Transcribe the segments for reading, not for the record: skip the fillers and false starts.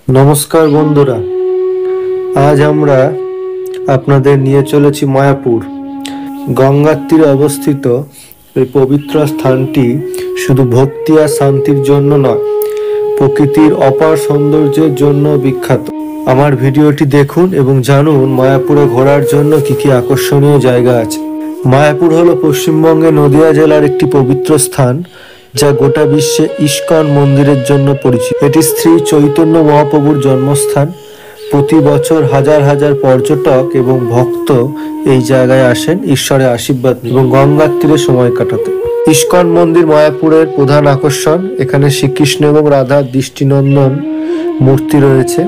নমস্কার বন্ধুরা, আজ আমরা আপনাদের নিয়ে চলেছি মায়াপুর। গঙ্গার তীরে অবস্থিত এই পবিত্র স্থানটি শুধু ভক্তি আর শান্তির জন্য নয়, প্রকৃতির অপার সৌন্দর্যের জন্য বিখ্যাত। আমার ভিডিওটি দেখুন এবং জানুন মায়াপুরে ঘোরার জন্য কি কি আকর্ষণীয় জায়গা আছে। মায়াপুর হলো পশ্চিমবঙ্গের নদিয়া জেলার একটি পবিত্র স্থান, যা গোটা বিশ্বে ইস্কন মন্দিরের জন্য পরিচিত। এটি শ্রী চৈতন্য মহাপ্রভুর জন্মস্থান। প্রতি বছর হাজার হাজার পর্যটক এবং ভক্ত এই জায়গায় আসেন ঈশ্বরের আশীর্বাদ এবং গঙ্গার তীরে সময় কাটাতে। ইস্কন মন্দির মায়াপুরের প্রধান আকর্ষণ। এখানে শ্রীকৃষ্ণ এবং রাধার দৃষ্টিনন্দন মূর্তি রয়েছে।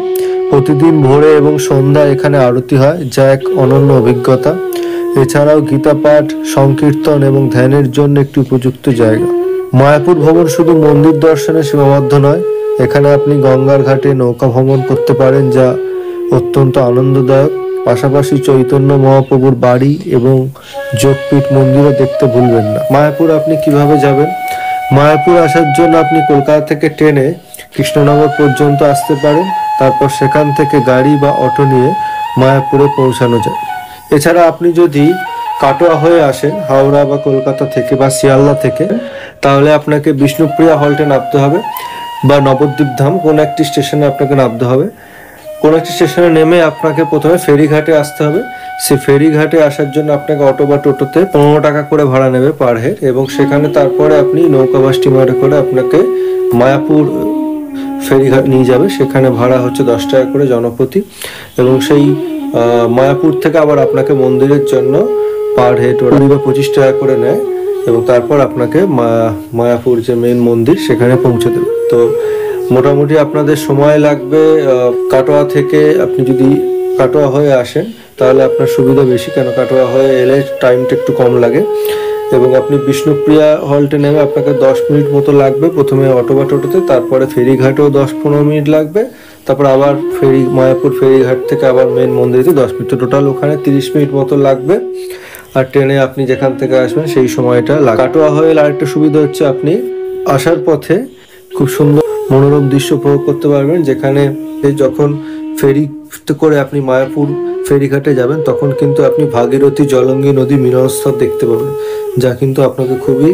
প্রতিদিন ভোরে এবং সন্ধ্যায় এখানে আরতি হয়, যা এক অনন্য অভিজ্ঞতা। এছাড়াও গীতা পাঠ, সংকীর্তন এবং ধ্যানের জন্য একটি উপযুক্ত জায়গা। মায়াপুর ভ্রমণ শুধু মন্দির দর্শনে সীমাবদ্ধ নয়, এখানে আপনি গঙ্গার ঘাটে নৌকা ভ্রমণ করতে পারেন, যা অত্যন্ত আনন্দদায়ক। পাশাপাশি চৈতন্য মহাপ্রভুর বাড়ি এবং যোগপীঠ মন্দিরও দেখতে ভুলবেন না। মায়াপুর আপনি কিভাবে যাবেন? মায়াপুর আসার জন্য আপনি কলকাতা থেকে ট্রেনে কৃষ্ণনগর পর্যন্ত আসতে পারেন। তারপর সেখান থেকে গাড়ি বা অটো নিয়ে মায়াপুরে পৌঁছানো যায়। এছাড়া আপনি যদি কাটোয়া হয়ে আসেন হাওড়া বা কলকাতা থেকে বা শিয়ালদা থেকে, তাহলে আপনাকে বিষ্ণুপ্রিয়া হল্টে নামতে হবে বা নবদ্বীপ ধাম কোনো একটি স্টেশনে আপনাকে নামতে হবে। কোনো একটি স্টেশনে নেমে আপনাকে প্রথমে ফেরিঘাটে আসতে হবে। সেই ফেরিঘাটে আসার জন্য আপনাকে অটো বা টোটোতে 15 টাকা করে ভাড়া নেবে পার হেড, এবং সেখানে তারপরে আপনি নৌকা বা স্টিমারে করে আপনাকে মায়াপুর ফেরিঘাট নিয়ে যাবে। সেখানে ভাড়া হচ্ছে 10 টাকা করে জনপ্রতি, এবং সেই মায়াপুর থেকে আবার আপনাকে মন্দিরের জন্য পার হেড ওরা 25 টাকা করে নেয়, এবং তারপর আপনাকে মায়াপুর যে মেন মন্দির সেখানে পৌঁছে দেবে। তো মোটামুটি আপনাদের সময় লাগবে। কাটোয়া থেকে আপনি যদি কাটোয়া হয়ে আসেন তাহলে আপনার সুবিধা বেশি, কেন কাটোয়া হয়ে এলে টাইমটা একটু কম লাগে। এবং আপনি বিষ্ণুপ্রিয়া হল্টে নেমে আপনাকে 10 মিনিট মতো লাগবে প্রথমে অটো বা টোটোতে, তারপরে ফেরিঘাটেও 10-15 মিনিট লাগবে, তারপর আবার মায়াপুর ফেরিঘাট থেকে আবার মেন মন্দিরে 10 মিনিট, টোটাল ওখানে 30 মিনিট মতো লাগবে। আর ট্রেনে আপনি যেখান থেকে আসবেন সেই সময়টা লাগে। কাটোয়া হয়ে আরেকটা সুবিধা হচ্ছে আপনি আসার পথে খুব সুন্দর মনোরম দৃশ্য উপভোগ করতে পারবেন। যেখানে যখন ফেরিতে করে আপনি মায়াপুর ফেরিঘাটে যাবেন তখন কিন্তু আপনি ভাগীরথী, জলঙ্গি নদী মিলনস্থল দেখতে পাবেন, যা কিন্তু আপনাকে খুবই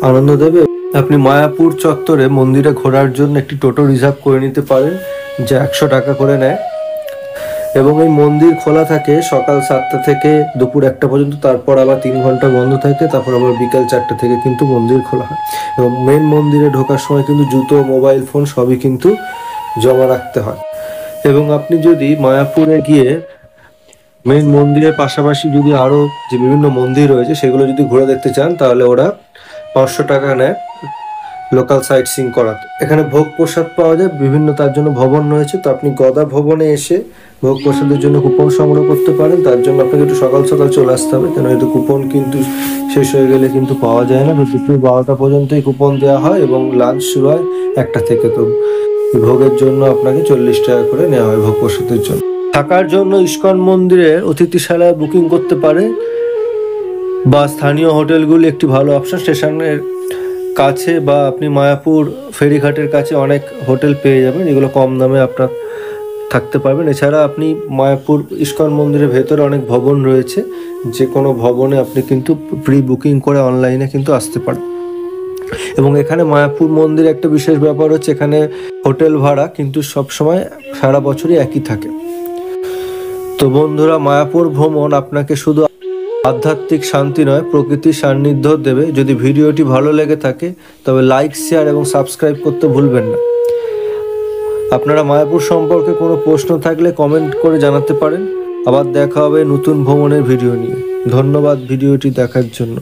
আনন্দ দেবে। আপনি মায়াপুর চত্বরে মন্দিরে ঘোরার জন্য একটি টোটো রিজার্ভ করে নিতে পারেন, যা 100 টাকা করে নেয়। এবং এই মন্দির খোলা থাকে সকাল 7টা থেকে দুপুর 1টা পর্যন্ত, তারপর আবার 3 ঘন্টা বন্ধ থাকে, তারপর আবার বিকাল 4টা থেকে কিন্তু মন্দির খোলা হয়। এবং মেন মন্দিরে ঢোকার সময় কিন্তু জুতো, মোবাইল ফোন সবই কিন্তু জমা রাখতে হয়। এবং আপনি যদি মায়াপুরে গিয়ে মেন মন্দিরের পাশাপাশি যদি আরও যে বিভিন্ন মন্দির রয়েছে সেগুলো যদি ঘুরে দেখতে চান, তাহলে ওরা 500 টাকা নেয় লোকাল সাইট সিং করাতে। এখানে ভোগ প্রসাদ পাওয়া যায় বিভিন্ন, তার জন্য ভবন রয়েছে। তো আপনি গদা ভবনে এসে ভোগ প্রসাদের জন্য কুপন সংগ্রহ করতে পারেন। তার জন্য আপনাকে একটু সকাল সকাল চলে আসতে হবে, কেন এতে কুপন কিন্তু শেষ হয়ে গেলে কিন্তু পাওয়া যায় না। দুপুর 12টা পর্যন্তই কুপন দেওয়া হয় এবং লাঞ্চ শুরু হয় 1টা থেকে। তো ভোগের জন্য আপনাকে 40 টাকা করে নেওয়া হয় ভোগ প্রসাদের জন্য। থাকার জন্য ইস্কন মন্দিরের অতিথিশালায় বুকিং করতে পারে, বা স্থানীয় হোটেলগুলি একটি ভালো অপশন। স্টেশনের কাছে বা আপনি মায়াপুর ফেরিঘাটের কাছে অনেক হোটেল পেয়ে যাবেন, এগুলো কম দামে আপনার থাকতে পারবেন। এছাড়া আপনি মায়াপুর ইস্কন মন্দিরের ভেতরে অনেক ভবন রয়েছে, যে কোনো ভবনে আপনি কিন্তু প্রি বুকিং করে অনলাইনে কিন্তু আসতে পারেন। এবং এখানে মায়াপুর মন্দিরে একটা বিশেষ ব্যাপার হচ্ছে, এখানে হোটেল ভাড়া কিন্তু সবসময় সারা বছরই একই থাকে। তো বন্ধুরা, মায়াপুর ভ্রমণ আপনাকে শুধু আধ্যাত্মিক শান্তি নয়, প্রকৃতির সান্নিধ্য দেবে। যদি ভিডিওটি ভালো লেগে থাকে তবে লাইক, শেয়ার এবং সাবস্ক্রাইব করতে ভুলবেন না। আপনারা মায়াপুর সম্পর্কে কোনো প্রশ্ন থাকলে কমেন্ট করে জানাতে পারেন। আবার দেখা হবে নতুন ভ্রমণের ভিডিও নিয়ে। ধন্যবাদ ভিডিওটি দেখার জন্য।